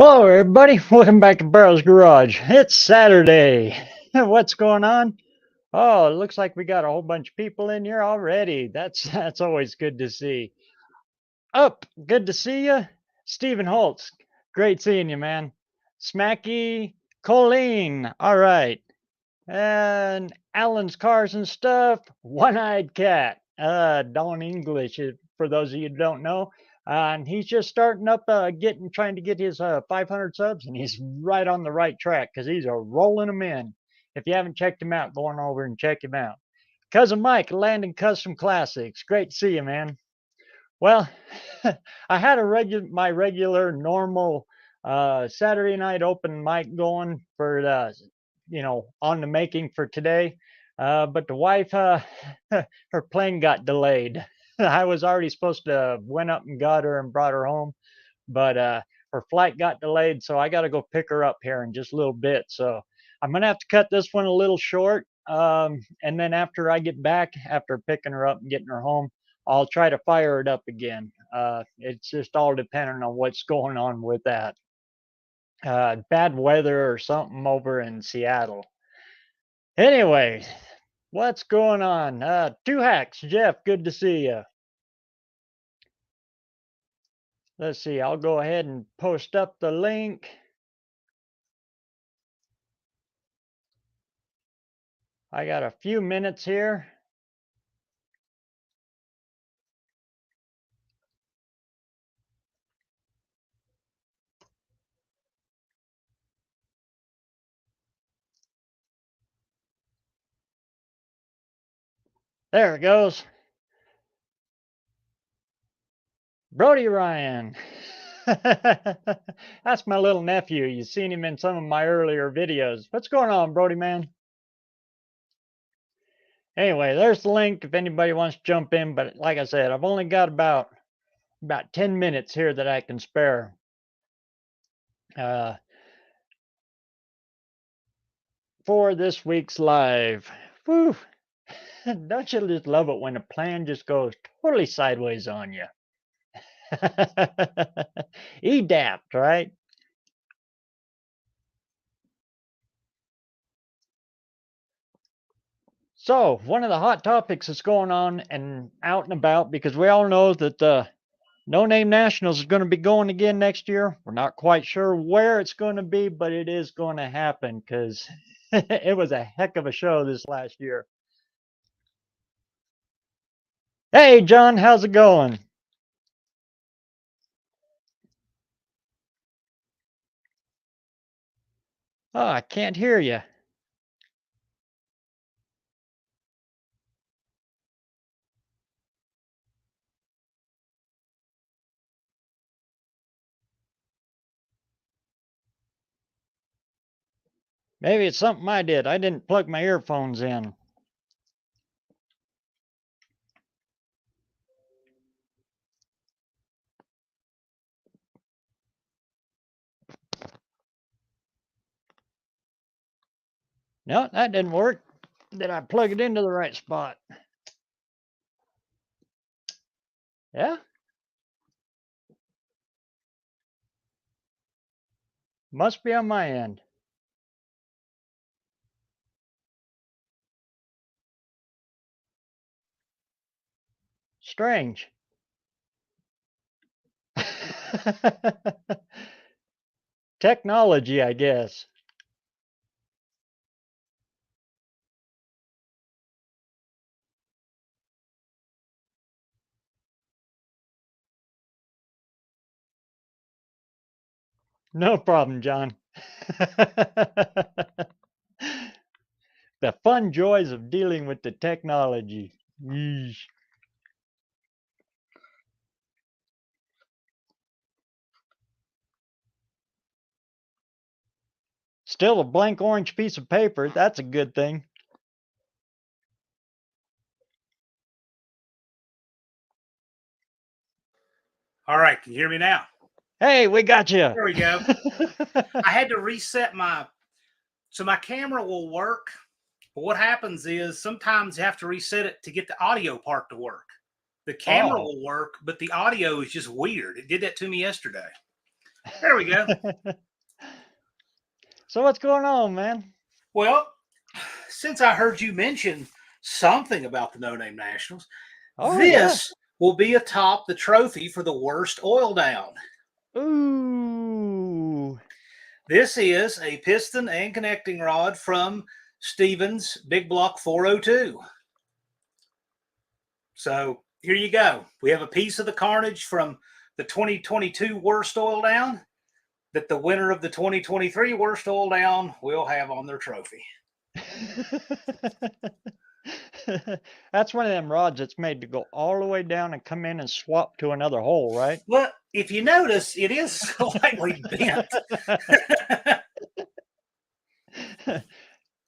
Hello, everybody. Welcome back to Barrel's Garage. It's Saturday. What's going on? Oh, it looks like we got a whole bunch of people in here already. That's always good to see. Up, good to see you, Stephen Holtz. Great seeing you, man. Smacky, Colleen. All right, and Alan's Cars and Stuff. One-eyed cat. Don English, for those of you who don't know. And he's just starting up, trying to get his 500 subs, and he's right on the right track because he's rolling them in. If you haven't checked him out, go on over and check him out. Cousin Mike, Landon Custom Classics. Great to see you, man. Well, I had my regular normal Saturday night open mic going for on the making for today. But the wife, her plane got delayed. I was already supposed to went up and got her and brought her home, but her flight got delayed, so I got to go pick her up here in just a little bit. So I'm gonna have to cut this one a little short. And then after I get back, after picking her up and getting her home, I'll try to fire it up again. It's just all dependent on what's going on with that. Bad weather or something over in Seattle. Anyway, what's going on? Two Hacks, Jeff, good to see you. Let's see, I'll go ahead and post up the link. I got a few minutes here. There it goes. Brody Ryan. That's my little nephew. You've seen him in some of my earlier videos. What's going on, Brody, man? Anyway, there's the link if anybody wants to jump in. But like I said, I've only got about 10 minutes here that I can spare. For this week's live. Whew. Don't you just love it when a plan just goes totally sideways on you? Adapt, right? So, one of the hot topics that's going on and out and about, because we all know that the No Name Nationals is going to be going again next year. We're not quite sure where it's going to be, but it is going to happen because it was a heck of a show this last year. Hey, John, how's it going? Oh, I can't hear you. Maybe it's something I did. I didn't plug my earphones in. No, that didn't work. Did I plug it into the right spot? Yeah? Must be on my end. Strange. Technology, I guess. No problem, John. The fun joys of dealing with the technology. Yeesh. Still a blank orange piece of paper. That's a good thing. All right, can you hear me now? Hey, we got you. There we go. I had to reset so my camera will work, but what happens is sometimes you have to reset it to get the audio part to work. The camera will work, but the audio is just weird. It did that to me yesterday. There we go. So what's going on, man? Well, since I heard you mention something about the No Name Nationals, Oh yeah. this will be atop the trophy for the worst oil down. Ooh. This is a piston and connecting rod from Stevens Big Block 402. So here you go. We have a piece of the carnage from the 2022 worst oil down that the winner of the 2023 worst oil down will have on their trophy. That's one of them rods that's made to go all the way down and come in and swap to another hole, right? Well, if you notice, it is slightly bent. And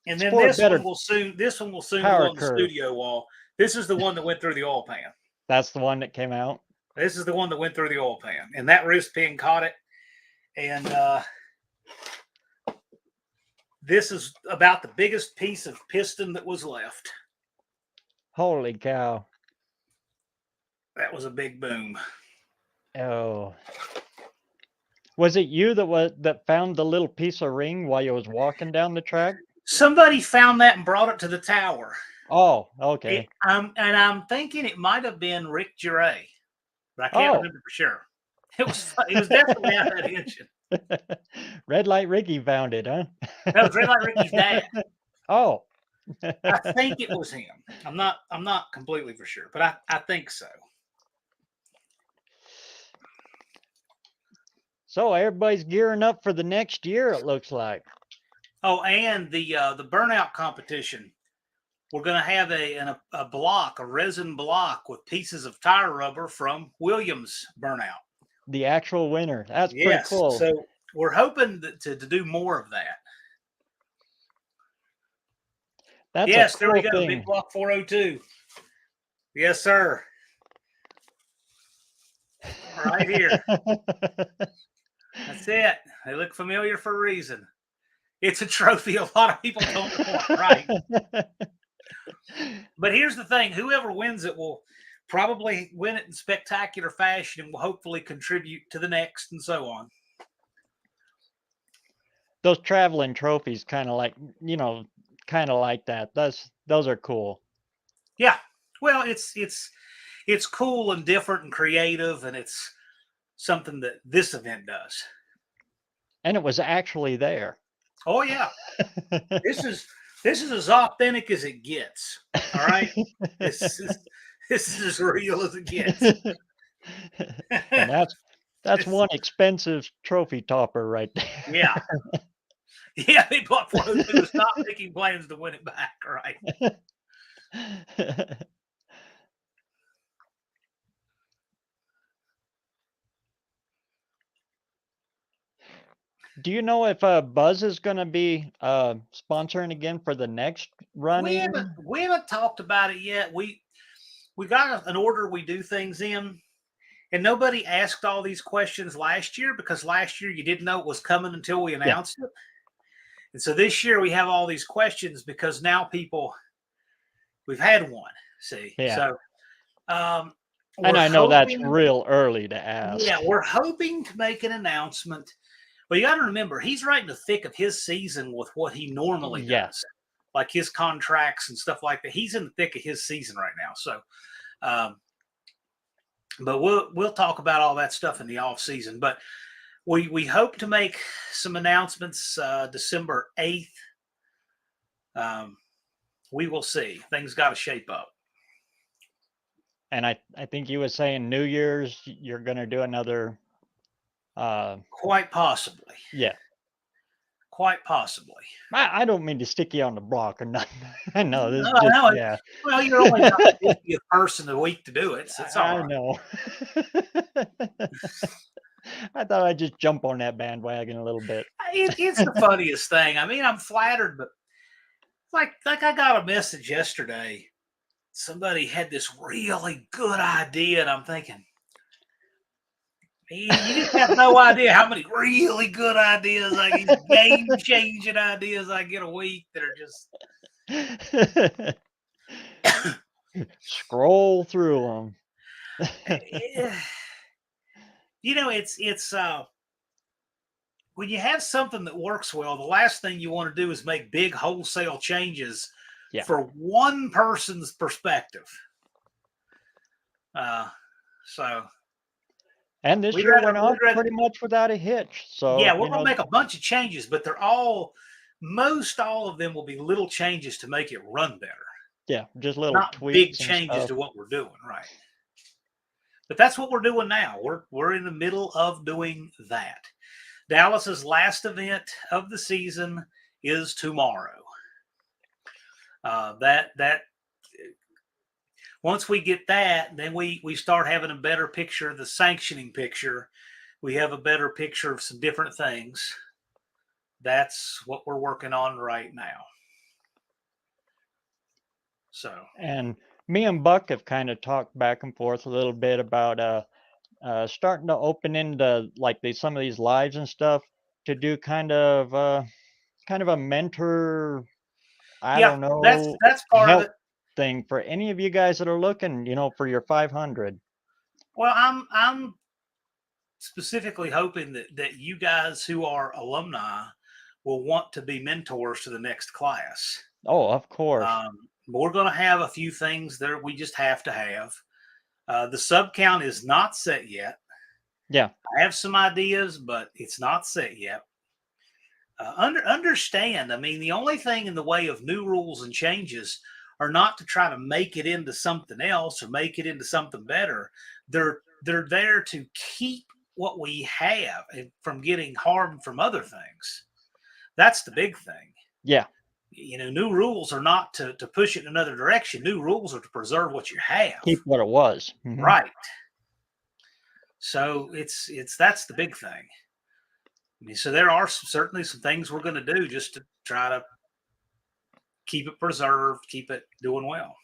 It's then for a this one better will soon go power on the curve. studio wall. This is the one that went through the oil pan. That's the one that came out. This is the one that went through the oil pan. And that wrist pin caught it. And this is about the biggest piece of piston that was left. Holy cow. That was a big boom. Oh. Was it you that found the little piece of ring while you was walking down the track? Somebody found that and brought it to the tower. Oh, okay. And I'm thinking it might have been Rick Giray, but I can't remember for sure. It was definitely out of that engine. Red Light Ricky found it, huh? That was Red Light Ricky's dad. Oh. I think it was him. I'm not completely for sure, but I think so. So everybody's gearing up for the next year, it looks like. Oh, and the burnout competition. We're going to have a resin block with pieces of tire rubber from Williams Burnout. The actual winner. That's pretty cool. So we're hoping to do more of that. That's a cool there we go. thing. Big Block 402. Yes, sir. Right here. That's it. They look familiar for a reason. It's a trophy a lot of people don't want, right? But here's the thing. Whoever wins it will probably win it in spectacular fashion and will hopefully contribute to the next and so on. Those traveling trophies kind of like that. Those are cool. Yeah. Well, it's cool and different and creative, and it's something that this event does. And it was actually there. Oh yeah. This is as authentic as it gets. All right. This is as real as it gets. And that's one expensive trophy topper right there. Yeah. Yeah, they bought 402 to stop making plans to win it back, right? Do you know if Buzz is going to be sponsoring again for the next running? We haven't talked about it yet. We got an order we do things in, and nobody asked all these questions last year because last year you didn't know it was coming until we announced it. And so this year we have all these questions because now we've had one. See, so and I know that's real early to ask. Yeah, we're hoping to make an announcement. But you got to remember, he's right in the thick of his season with what he normally does, like his contracts and stuff like that. He's in the thick of his season right now. So, but we'll talk about all that stuff in the off season. But we hope to make some announcements December 8th. We will see. Things got to shape up. And I think you were saying New Year's you're going to do another. Quite possibly. Yeah. Quite possibly. I don't mean to stick you on the block or nothing. I know this. Yeah. Well, you're only the 50th person a week to do it. So it's all right. I know. I thought I'd just jump on that bandwagon a little bit. It's the funniest thing. I mean, I'm flattered, but like I got a message yesterday. Somebody had this really good idea, and I'm thinking, you just have no idea how many really good ideas, like game-changing ideas I get a week that are just scroll through them. You know, it's when you have something that works well, the last thing you want to do is make big wholesale changes Yeah. for one person's perspective. Uh, so And this we'd year rather, went off we'd rather, pretty much without a hitch. So, yeah, we're going to make a bunch of changes, but most all of them will be little changes to make it run better, yeah, just little not big tweaks and changes stuff. to what we're doing, right? But that's what we're doing now. We're in the middle of doing that. Dallas's last event of the season is tomorrow. That once we get that, then we start having a better picture, the sanctioning picture. We have a better picture of some different things. That's what we're working on right now. So, And me and Buck have kind of talked back and forth a little bit about starting to open into like some of these lives and stuff to do kind of a mentor, I yeah, don't that's know, that's part of help it. thing for any of you guys that are looking, for your 500. Well, I'm specifically hoping that you guys who are alumni will want to be mentors to the next class. Oh, of course. We're going to have a few things that we just have to have. The sub count is not set yet. Yeah. I have some ideas, but it's not set yet. Understand, I mean, the only thing in the way of new rules and changes are not to try to make it into something else or make it into something better. They're there to keep what we have from getting harmed from other things. That's the big thing. Yeah. New rules are not to push it in another direction. New rules are to preserve what you have. Keep what it was. Hmm. Right. So that's the big thing. I mean, so there are certainly some things we're going to do just to try to keep it preserved, keep it doing well.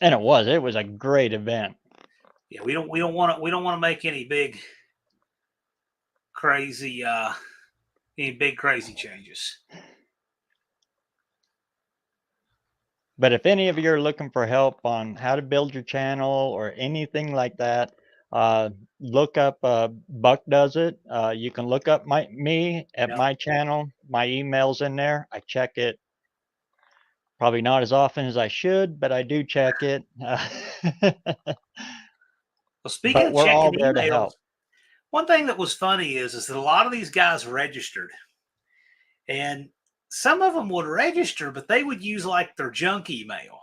And it was a great event. Yeah, we don't want to make any big crazy changes. But if any of you are looking for help on how to build your channel or anything like that, look up Buck Does It. You can look up me at Yeah. my channel. My email's in there. I check it probably not as often as I should, but I do check it. Well, speaking But of we're all checking there to emails, help. one thing that was funny is that a lot of these guys registered, and some of them would register, but they would use like their junk email.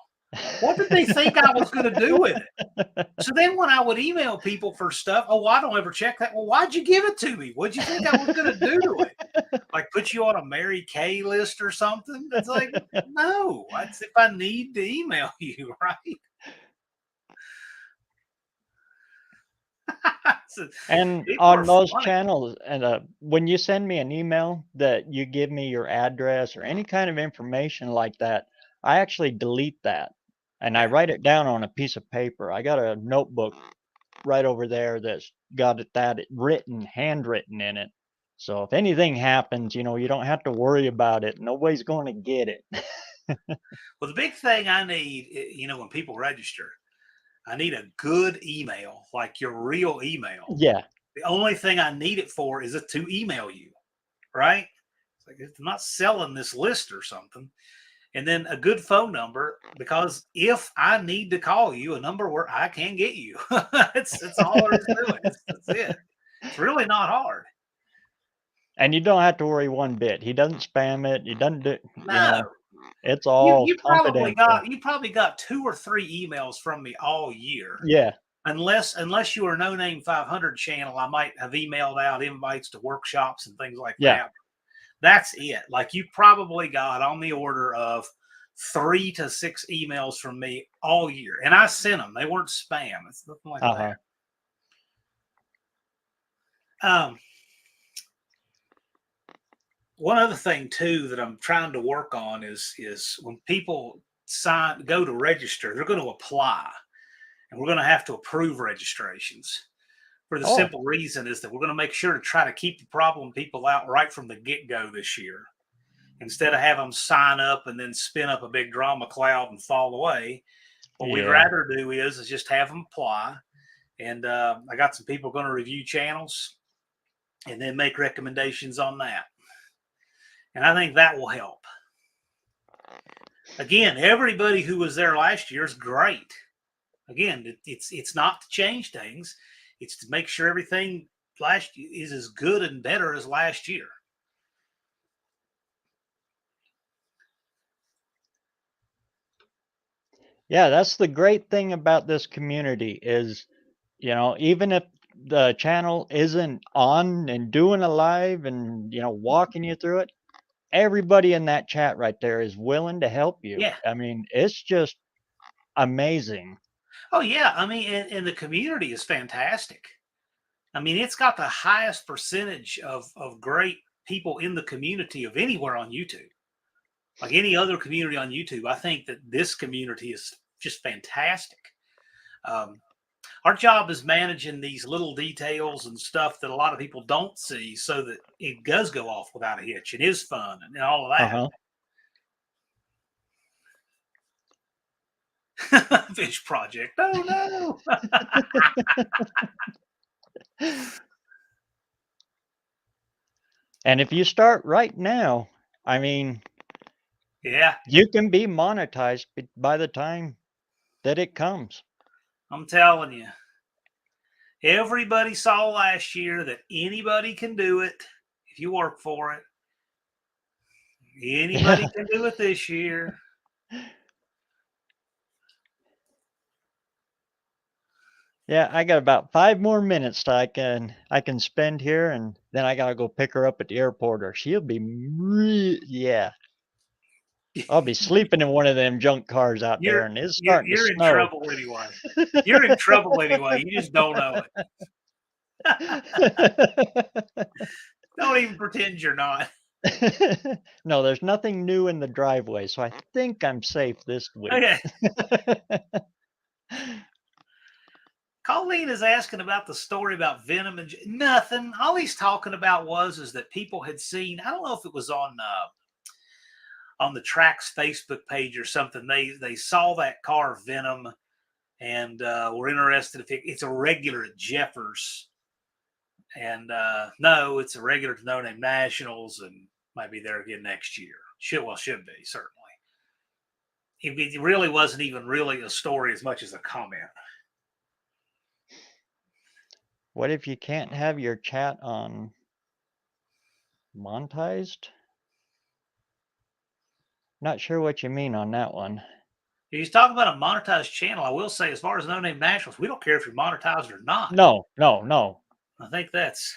What did they think I was going to do with it? So then when I would email people for stuff, oh, I don't ever check that. Well, why'd you give it to me? What'd you think I was going to do to it? Like put you on a Mary Kay list or something? It's like, no, that's if I need to email you, right? So And people are on most funny. channels, and when you send me an email that you give me your address or any kind of information like that, I actually delete that and I Yeah. write it down on a piece of paper. I got a notebook right over there that's got handwritten in it. So if anything happens, you don't have to worry about it. Nobody's going to get it. Well, the big thing I need, when people register, I need a good email, like your real email. Yeah. The only thing I need it for is to email you, right? It's like I'm not selling this list or something. And then a good phone number, because if I need to call you, a number where I can get you. It's all there is to it. That's it. It's really not hard. And you don't have to worry one bit. He doesn't spam it. He doesn't do, No, it's you all you probably confidential. got you probably got 2 or 3 emails from me all year. Yeah. Unless you are No Name 500 channel, I might have emailed out invites to workshops and things like Yeah. that. That's it. Like you probably got on the order of 3 to 6 emails from me all year, and I sent them. They weren't spam. It's nothing like Uh-huh. that. One other thing too that I'm trying to work on is when people go to register, they're going to apply, and we're going to have to approve registrations. For the Oh, simple reason is that we're going to make sure to try to keep the problem people out right from the get-go this year, instead of have them sign up and then spin up a big drama cloud and fall away. What we'd yeah. rather do is just have them apply, And I got some people going to review channels and then make recommendations on that. And I think that will help. Again, everybody who was there last year is great. Again, it's not to change things; it's to make sure everything last year is as good and better as last year. Yeah, that's the great thing about this community is, even if the channel isn't on and doing a live and, walking you through it, everybody in that chat right there is willing to help you. Yeah. I mean, it's just amazing. Oh yeah. I mean, and the community is fantastic. I mean, it's got the highest percentage of great people in the community of anywhere on YouTube. Like any other community on YouTube, I think that this community is just fantastic. Um, our job is managing these little details and stuff that a lot of people don't see so that it does go off without a hitch and is fun and all of Uh-huh. that. Fish project. Oh no. And if you start right now, I mean, Yeah, you can be monetized by the time that it comes. I'm telling you. Everybody saw last year that anybody can do it if you work for it. Anybody Yeah. can do it this year. Yeah, I got about 5 more minutes I can spend here, and then I gotta go pick her up at the airport, or she'll be yeah. I'll be sleeping in one of them junk cars out there, You're and it's you're starting to you're in snow. trouble anyway. You're in trouble anyway. You just don't know it. Don't even pretend you're not. No, there's nothing new in the driveway, so I think I'm safe this week. Okay. Colleen is asking about the story about Venom and nothing. All he's talking about is that people had seen. I don't know if it was on the Tracks Facebook page or something. They saw that car Venom and were interested if it's a regular at Jeffers. And no, it's a regular to No Name Nationals and might be there again next year. Should be certainly. It really wasn't even really a story as much as a comment. What if you can't have your chat on monetized? Not sure what you mean on that one. If he's talking about a monetized channel, I will say, as far as No Name Nationals, we don't care if you're monetized or not. No, no, no. I think that's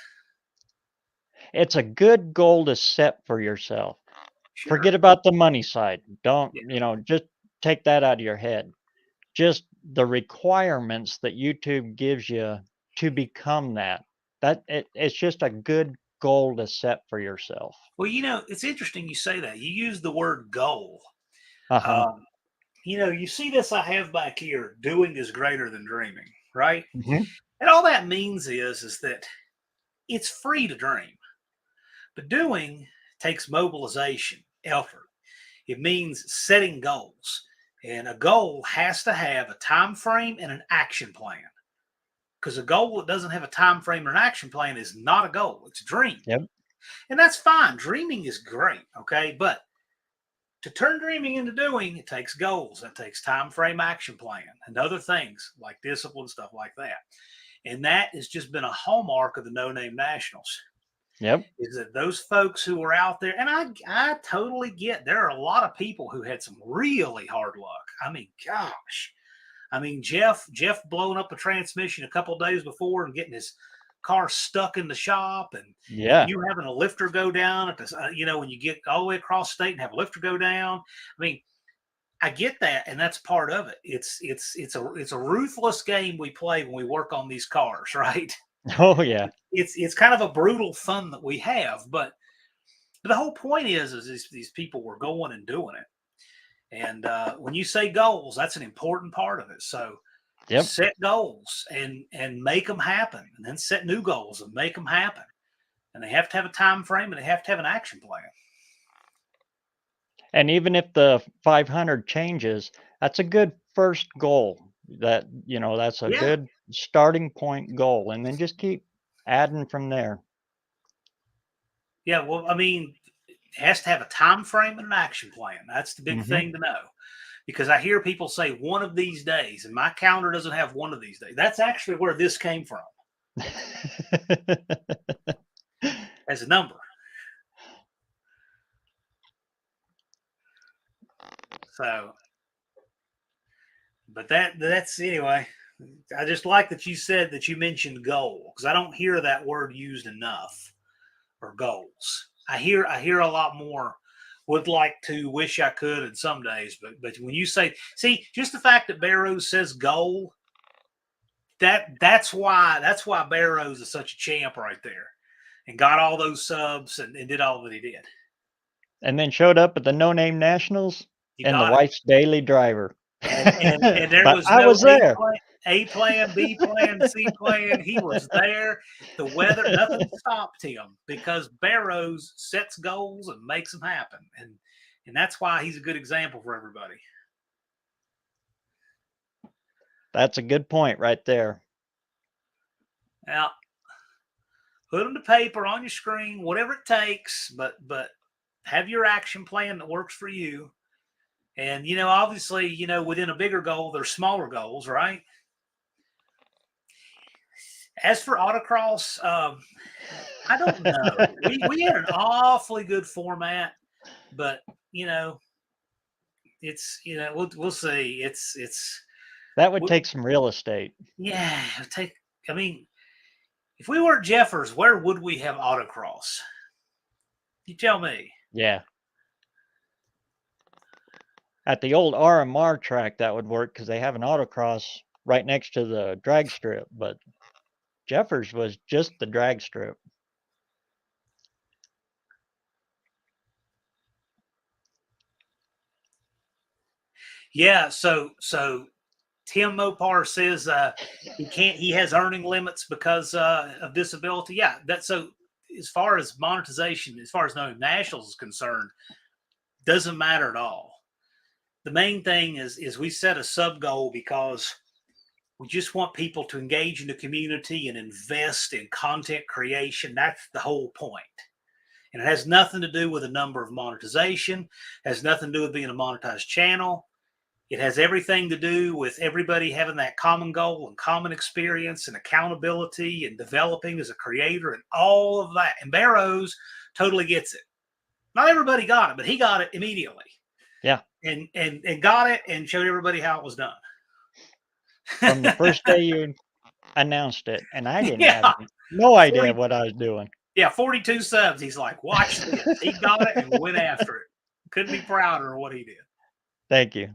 It's a good goal to set for yourself. sure. Forget about the money side. Don't, Yeah. just take that out of your head. Just the requirements that YouTube gives you to become that. It's just a good goal to set for yourself. Well, it's interesting you say that. You use the word goal. Uh-huh. Um, you see this I have back here, doing is greater than dreaming, right? Mhm. And all that means is that it's free to dream, but doing takes mobilization, effort. It means setting goals. And a goal has to have a time frame and an action plan. Because a goal that doesn't have a time frame or an action plan is not a goal, it's a dream. Yep. And that's fine. Dreaming is great, okay? But to turn dreaming into doing, it takes goals. That takes time frame, action plan, and other things like discipline, stuff like that. And that has just been a hallmark of the No Name Nationals. Yep. Is that those folks who were out there, and I totally get there are a lot of people who had some really hard luck. I mean, gosh. I mean, Jeff blowing up a transmission a couple of days before and getting his car stuck in the shop, and Yeah. you having a lifter go down at the, when you get all the way across state and have a lifter go down. I mean, I get that, and that's part of it. It's a ruthless game we play when we work on these cars, right? Oh, yeah. It's kind of a brutal fun that we have, but the whole point is these people were going and doing it. And when you say goals, that's an important part of it. So Yep. set goals and make them happen, and then set new goals and make them happen. And they have to have a time frame and they have to have an action plan. And even if the 500 changes, that's a good first goal. That's a Yeah. good starting point goal, and then just keep adding from there. Yeah. Well, I mean, it has to have a time frame and an action plan. That's the big Hmm. thing to know. Because I hear people say one of these days, and my calendar doesn't have one of these days. That's actually where this came from as a number. So, but that's anyway. I just like that you said that you mentioned goal because I don't hear that word used enough, or goals. I hear a lot more. Would like to, wish I could, in some days, but when you say, see, just the fact that BareRose says goal, that's why BareRose is such a champ right there, and got all those subs and did all that he did. And then showed up at the No Name Nationals You and the got it. wife's daily driver. And there But was I no was there. A plan, B plan, C plan. He was there. The weather, nothing stopped him because Barrows sets goals and makes them happen, and that's why he's a good example for everybody. That's a good point right there. Now, put them to paper on your screen, whatever it takes, but have your action plan that works for you. And obviously, within a bigger goal, there's smaller goals, right? As for autocross, I don't know. We had an awfully good format, but it's we'll see. It's That would take some real estate. yeah. Take. I mean, if we weren't Jeffers, where would we have autocross? You tell me. Yeah. At the old RMR track, that would work because they have an autocross right next to the drag strip. But Jeffers was just the drag strip. Yeah. So Tim Mopar says he can't. He has earning limits because of disability. Yeah. That's so. As far as monetization, as far as knowing nationals is concerned, doesn't matter at all. The main thing is we set a sub goal because we just want people to engage in the community and invest in content creation. That's the whole point. And it has nothing to do with the number of monetization, has nothing to do with being a monetized channel. It has everything to do with everybody having that common goal and common experience and accountability and developing as a creator and all of that. And Barrows totally gets it. Not everybody got it, but he got it immediately. Yeah. And got it and showed everybody how it was done. From the first day you announced it, and I didn't have Yeah. no idea 40, what I was doing. yeah, 42 subs. He's like, watch this. He got it and went after it. Couldn't be prouder of what he did. Thank you.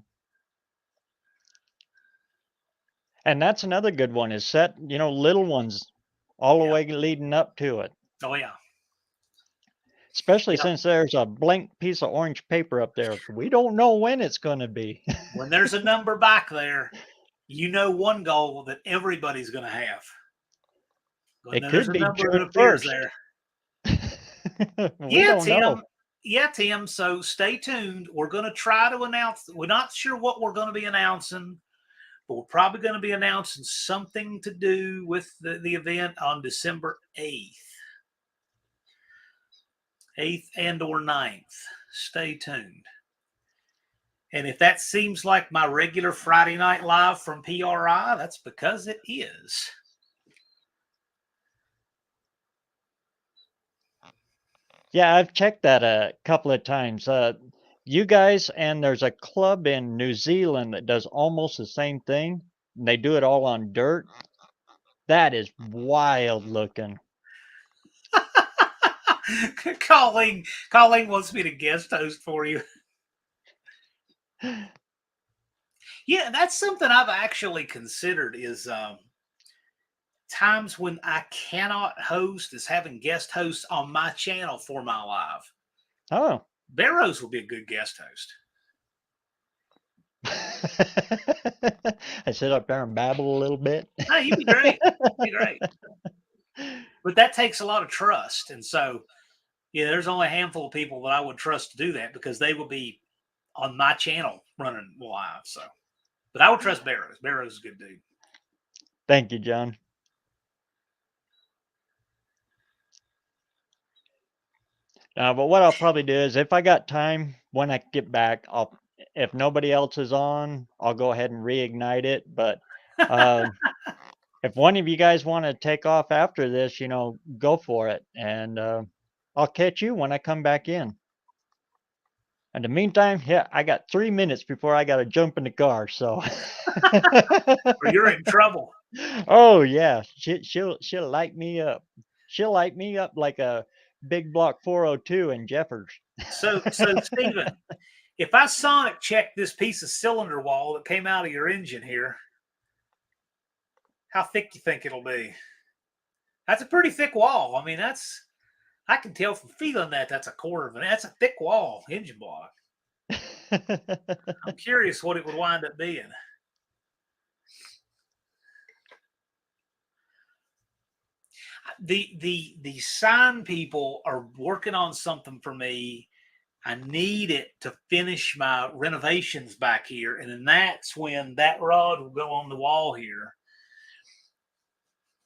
And that's another good one is set, little ones all the Yeah. way leading up to it. Oh, yeah. Especially Yeah. since there's a blank piece of orange paper up there. We don't know when it's going to be. When there's a number back there, one goal that everybody's going to have. When It there's could a be number that June appears 1st. there. We Yeah, don't know. Tim. Yeah, Tim. So stay tuned. We're going to try to announce. We're not sure what we're going to be announcing, but we're probably going to be announcing something to do with the event on December 8th and or 9th. Stay tuned. And if that seems like my regular Friday night live from PRI, that's because it is. Yeah, I've checked that a couple of times. You guys, and there's a club in New Zealand that does almost the same thing. And they do it all on dirt. That is wild looking. Colleen wants me to guest host for you. Yeah, that's something I've actually considered is times when I cannot host is having guest hosts on my channel for my live. Oh. BareRose will be a good guest host. I sit up there and babble a little bit. Oh, you'd be great. You'd be great. But that takes a lot of trust. And so, there's only a handful of people that I would trust to do that because they will be on my channel running live. So But I would trust BareRose. BareRose is a good dude. Thank you, John. But what I'll probably do is if I got time when I get back, if nobody else is on, I'll go ahead and reignite it. But if one of you guys want to take off after this, go for it. And I'll catch you when I come back in. In the meantime, yeah, I got 3 minutes before I got to jump in the car. So, or you're in trouble. Oh yeah, she'll light me up. She'll light me up like a big block 402 in Jeffers. So Stephen, if I sonic check this piece of cylinder wall that came out of your engine here, how thick do you think it'll be? That's a pretty thick wall. I mean, I can tell from feeling that's a quarter of an. That's a thick wall, engine block. I'm curious what it would wind up being. The sign people are working on something for me. I need it to finish my renovations back here, and then that's when that rod will go on the wall here.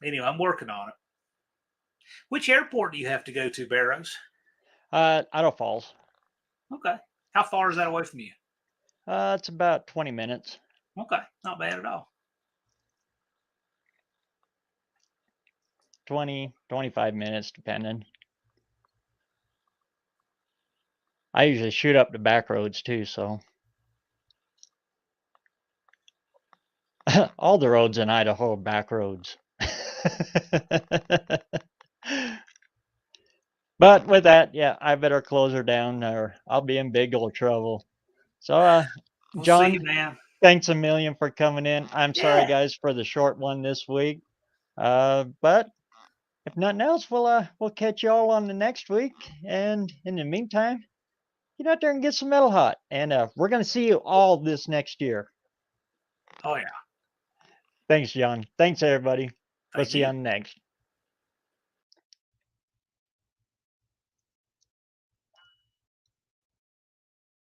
Anyway, I'm working on it. Which airport do you have to go to, BareRose? Idle Falls. Okay. How far is that away from you? It's about 20 minutes. Okay, not bad at all. 20, 25 minutes, depending. I usually shoot up the back roads too, so. All the roads in Idaho are back roads. But with that, yeah, I better close her down or I'll be in big old trouble. So, We'll John, see you, man. thanks a million for coming in. I'm sorry, Yeah. guys, for the short one this week. But if nothing else, we'll catch you all on the next week. And in the meantime, get out there and get some metal hot. And we're gonna see you all this next year. Oh yeah. Thanks, John. Thanks, everybody. We'll Thank see you you. on the next.